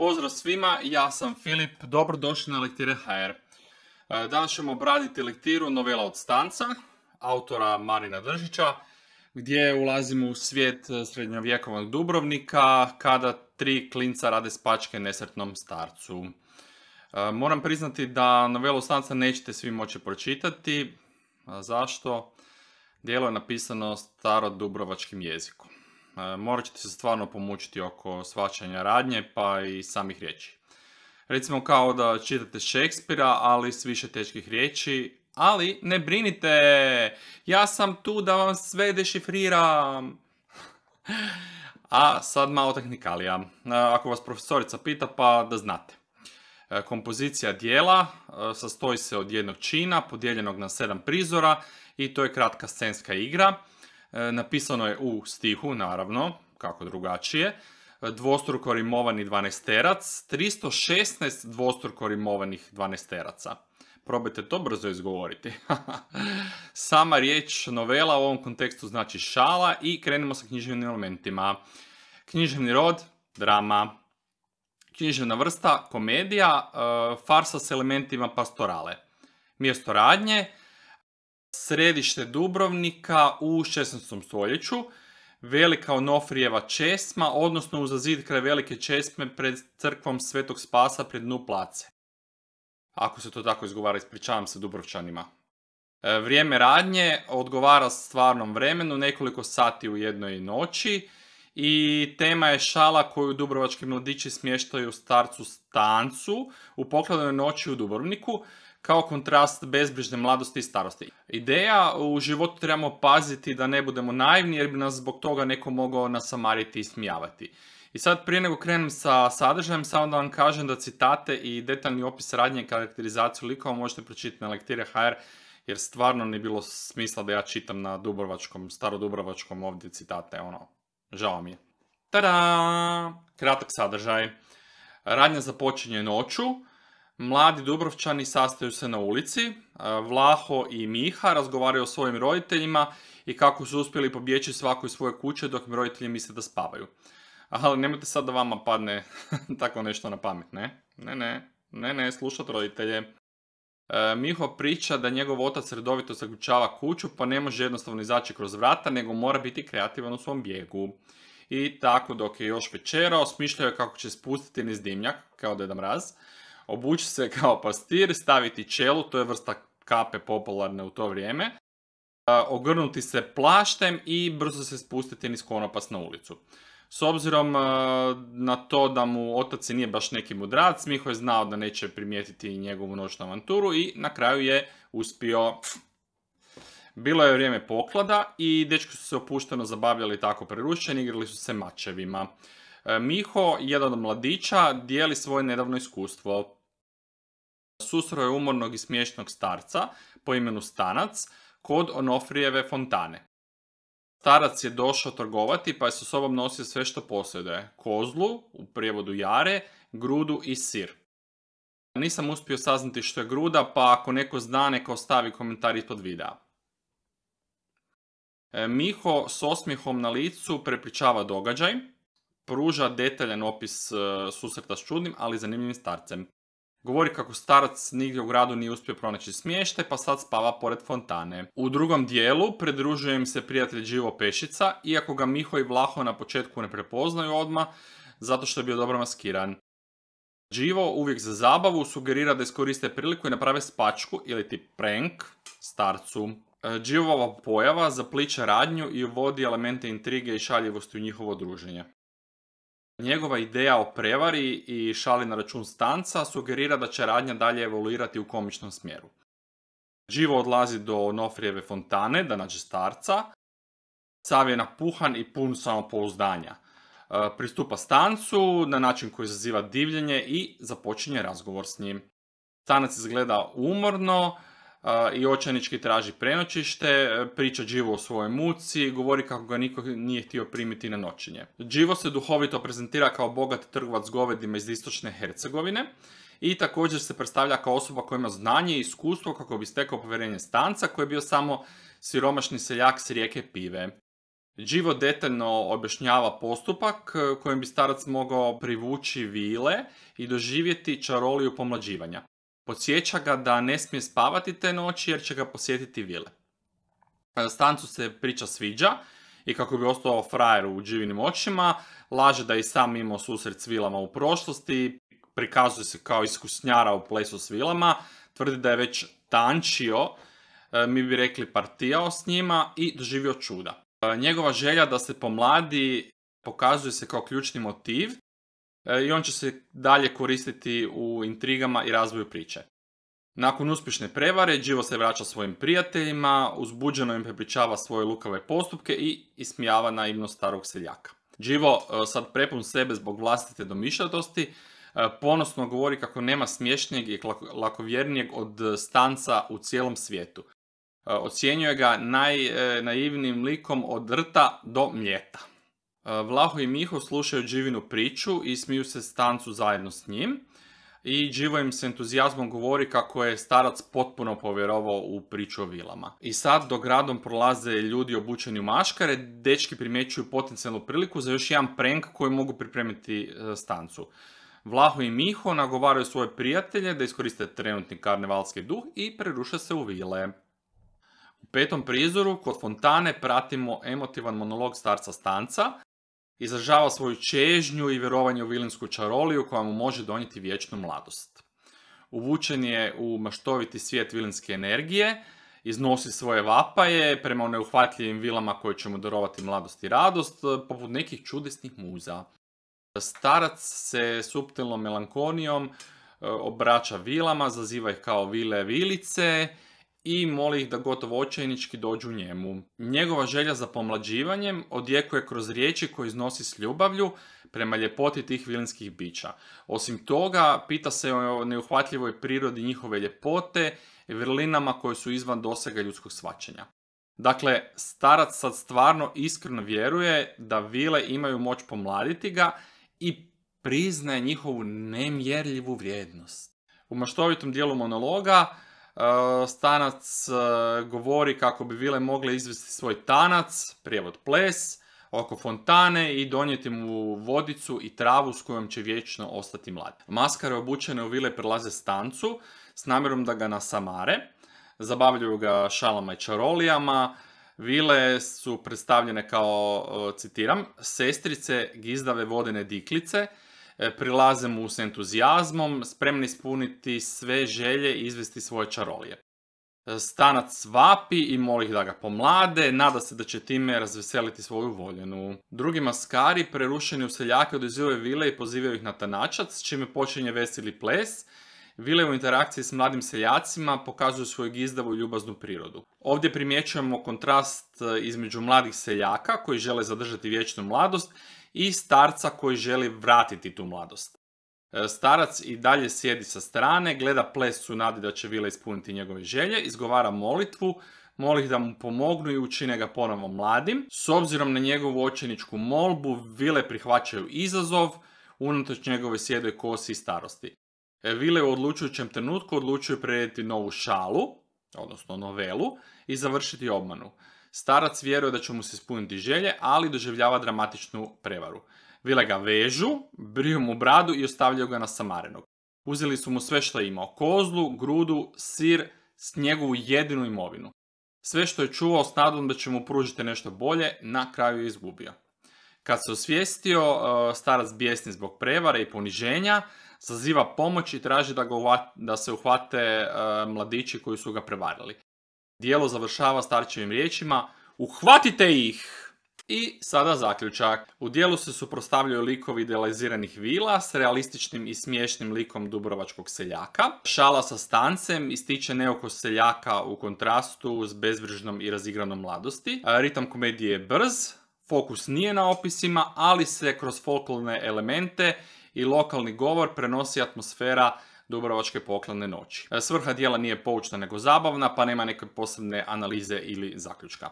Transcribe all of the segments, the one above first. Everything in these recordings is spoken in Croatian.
Pozdrav svima, ja sam Filip, dobrodošli na Lektire.hr. Danas ćemo obraditi lektiru Novela od Stanca, autora Marina Držića, gdje ulazimo u svijet srednjovjekovnog Dubrovnika, kada tri klinca rade spačke nesretnom starcu. Moram priznati da Novelu od Stanca nećete svi moći pročitati. Zašto? Dijelo je napisano starodubrovačkim jezikom. Morat ćete se stvarno pomučiti oko shvaćanja radnje, pa i samih riječi. Recimo kao da čitate Šekspira, ali s više teških riječi. Ali ne brinite, ja sam tu da vam sve dešifriram. A sad malo tehnikalija. Ako vas profesorica pita, pa da znate. Kompozicija dijela sastoji se od jednog čina, podijeljenog na 7 prizora, i to je kratka scenska igra. Napisano je u stihu, naravno, kako drugačije. Dvostruko rimovani 12-terac, 316 dvostruko rimovanih 12-teraca. Probajte to brzo izgovoriti. Sama riječ novela u ovom kontekstu znači šala i krenemo sa književnim elementima. Književni rod, drama. Književna vrsta, komedija, farsa s elementima pastorale. Mjesto radnje, središte Dubrovnika u 16. stoljeću, velika Onofrijeva česma, odnosno uza zid kraj velike česme pred crkvom Svetog Spasa pri dnu place. Ako se to tako izgovara, ispričavam se Dubrovčanima. Vrijeme radnje odgovara stvarnom vremenu, nekoliko sati u jednoj noći, i tema je šala koju dubrovački mladići smještaju starcu Stancu u pokladnoj noći u Dubrovniku, kao kontrast bezbrižne mladosti i starosti. Ideja, u životu trebamo paziti da ne budemo naivni, jer bi nas zbog toga neko mogao nasamariti i smijavati. I sad, prije nego krenem sa sadržajem, samo da vam kažem da citate i detaljni opis radnje i karakterizaciju likova možete pročitati na Lektire.hr, jer stvarno nije bilo smisla da ja čitam na dubrovačkom, starodubrovačkom ovdje citate, žao mi je. Tada! Kratak sadržaj. Radnja započinje noću. Mladi Dubrovčani sastaju se na ulici. Vlaho i Miha razgovaraju o svojim roditeljima i kako su uspjeli pobjeći svako iz svoje kuće dok im roditelji misle da spavaju. Ali nemojte sad da vama padne tako nešto na pamet, ne? Ne, slušat roditelje. Miho priča da njegov otac redovito zaključava kuću, pa ne može jednostavno izaći kroz vrata, nego mora biti kreativan u svom bijegu. I tako, dok je još večerao, smišljao je kako će spustiti niz dimnjak, kao Deda Mraz, obući se kao pastir, staviti čelu, to je vrsta kape popularne u to vrijeme, ogrnuti se plaštem i brzo se spustiti niz konopac na ulicu. S obzirom na to da mu otac nije baš neki mudrac, Miho je znao da neće primijetiti njegovu noćnu avanturu i na kraju je uspio. Bilo je vrijeme poklada i dečki su se opušteno zabavljali tako prerušeni, igrali su se mačevima. Miho, jedan od mladića, dijeli svoje nedavno iskustvo. Susreo je umornog i smiješnog starca po imenu Stanac kod Onofrijeve fontane. Starac je došao trgovati, pa je sa sobom nosio sve što posjeduje: kozlu, u prijevodu jare, grudu i sir. Nisam uspio saznati što je gruda, pa ako neko zna, neka ostavi komentar ispod videa. Miho s osmijehom na licu prepričava događaj, pruža detaljan opis susreta s čudnim, ali zanimljivim starcem. Govori kako starac nigdje u gradu nije uspio pronaći smještaj, pa sad spava pored fontane. U drugom dijelu pridružuje im se prijatelj Đivo Pešica, iako ga Miho i Vlaho na početku ne prepoznaju odmah, zato što je bio dobro maskiran. Đivo, uvijek za zabavu, sugerira da iskoriste priliku i naprave spačku ili ti prank starcu. Đivova pojava zapliče radnju i uvodi elemente intrige i šaljivosti u njihovo druženje. Njegova ideja o prevari i šali na račun Stanca sugerira da će radnja dalje evoluirati u komičnom smjeru. Đivo odlazi do Onofrijeve fontane da nađe starca. Sav je napuhan i pun samopouzdanja. Pristupa Stancu na način koji izaziva divljenje i započinje razgovor s njim. Stanac izgleda umorno i očajnički traži prenoćište, priča Đivo o svojoj muci, govori kako ga niko nije htio primiti na noćenje. Đivo se duhovito prezentira kao bogat trgovac govedima iz istočne Hercegovine i također se predstavlja kao osoba koja ima znanje i iskustvo kako bi stekao povjerenje Stanca, koji je bio samo siromašni seljak s rijeke Pive. Đivo detaljno objašnjava postupak kojim bi starac mogao privući vile i doživjeti čaroliju pomlađivanja. Podsjeća ga da ne smije spavati te noći jer će ga posjetiti vile. Stancu se priča sviđa i kako bi ostao frajer u Đivinim očima, laže da je i sam imao susret s vilama u prošlosti, prikazuje se kao iskusnjara u plesu s vilama, tvrdi da je već tančio, mi bi rekli partijao s njima i doživio čuda. Njegova želja da se pomladi pokazuje se kao ključni motiv i on će se dalje koristiti u intrigama i razvoju priče. Nakon uspješne prevare, Đivo se vraća svojim prijateljima, uzbuđeno im prepričava svoje lukave postupke i ismijava naivnost starog seljaka. Đivo, sad prepun sebe zbog vlastite domišljatosti, ponosno govori kako nema smješnijeg i lakovjernijeg od Stanca u cijelom svijetu. Ocjenjuje ga najnaivnijim likom od rta do mljeta. Vlaho i Miho slušaju Đivinu priču i smiju se Stancu zajedno s njim. I Đivo im s entuzijazmom govori kako je starac potpuno povjerovao u priču o vilama. I sad, dok gradom prolaze ljudi obučeni u maškare, dečki primjećuju potencijalnu priliku za još jedan prank koji mogu pripremiti Stancu. Vlaho i Miho nagovaraju svoje prijatelje da iskoriste trenutni karnevalski duh i preruše se u vile. U 5. prizoru, kod fontane, pratimo emotivan monolog starca Stanca. Izražava svoju čežnju i vjerovanje u vilinsku čaroliju koja mu može donijeti vječnu mladost. Uvučen je u maštoviti svijet vilinske energije, iznosi svoje vapaje prema neuhvatljivim vilama koje će mu darovati mladost i radost, poput nekih čudesnih muza. Starac se suptilnom melankonijom obraća vilama, zaziva ih kao vile vilice i moli ih da gotovo očajnički dođu njemu. Njegova želja za pomlađivanjem odjekuje kroz riječi koje iznosi s ljubavlju prema ljepoti tih vilinskih bića. Osim toga, pita se o neuhvatljivoj prirodi njihove ljepote i vrlinama koje su izvan dosega ljudskog shvaćanja. Dakle, starac sad stvarno iskreno vjeruje da vile imaju moć pomladiti ga i priznaje njihovu nemjerljivu vrijednost. U maštovitom dijelu monologa Stanac govori kako bi vile mogle izvesti svoj tanac, prijevod ples, oko fontane i donijeti mu vodicu i travu s kojom će vječno ostati mlad. Maskare obučene u vile prilaze Stancu s namjerom da ga nasamare, zabavljaju ga šalama i čarolijama. Vile su predstavljene kao, citiram, sestrice gizdave vodene diklice, prilaze mu s entuzijazmom, spremni ispuniti sve želje i izvesti svoje čarolije. Stanac vapi i moli ih da ga pomlade, nada se da će time razveseliti svoju voljenu. Drugi maskari, prerušeni u seljake, odazivaju vile i pozivaju ih na tanačac, čime počinje veseli ples. Vile u interakciji s mladim seljacima pokazuju svoju gizdavu i ljubaznu prirodu. Ovdje primjećujemo kontrast između mladih seljaka koji žele zadržati vječnu mladost i starca koji želi vratiti tu mladost. Starac i dalje sjedi sa strane, gleda ples u nadi da će vile ispuniti njegove želje, izgovara molitvu, moli ih da mu pomognu i učine ga ponovo mladim. S obzirom na njegovu očajničku molbu, vile prihvaćaju izazov, unatoč njegove sjedoj kosi i starosti. Vile u odlučujućem trenutku odlučuju prirediti novu šalu, odnosno novelu, i završiti obmanu. Starac vjeruje da će mu se ispuniti želje, ali doživljava dramatičnu prevaru. Vile ga vežu, briju mu bradu i ostavljaju ga nasamarenog. Uzeli su mu sve što je imao, kozlu, grudu, sir, s njegovu jedinu imovinu. Sve što je čuvao s nadom da će mu pružiti nešto bolje, na kraju je izgubio. Kad se osvijestio, starac bijesni zbog prevare i poniženja, saziva pomoć i traži da se uhvate mladići koji su ga prevarili. Dijelo završava starčevim riječima: uhvatite ih! I sada zaključak. U dijelu se suprotstavljaju likovi idealiziranih vila s realističnim i smiješnim likom dubrovačkog seljaka. Šala sa Stancem ističe neokost seljaka u kontrastu s bezbrižnom i razigranom mladosti. Ritam komedije je brz, fokus nije na opisima, ali se kroz folklorne elemente i lokalni govor prenosi atmosfera Dubrovačke poklone noći. Svrha dijela nije poučna nego zabavna, pa nema neke posebne analize ili zaključka.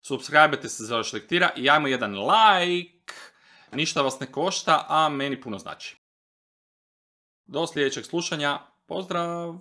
Subscribe-te se za još lektira i ajmo jedan like. Ništa vas ne košta, a meni puno znači. Do sljedećeg slušanja. Pozdrav!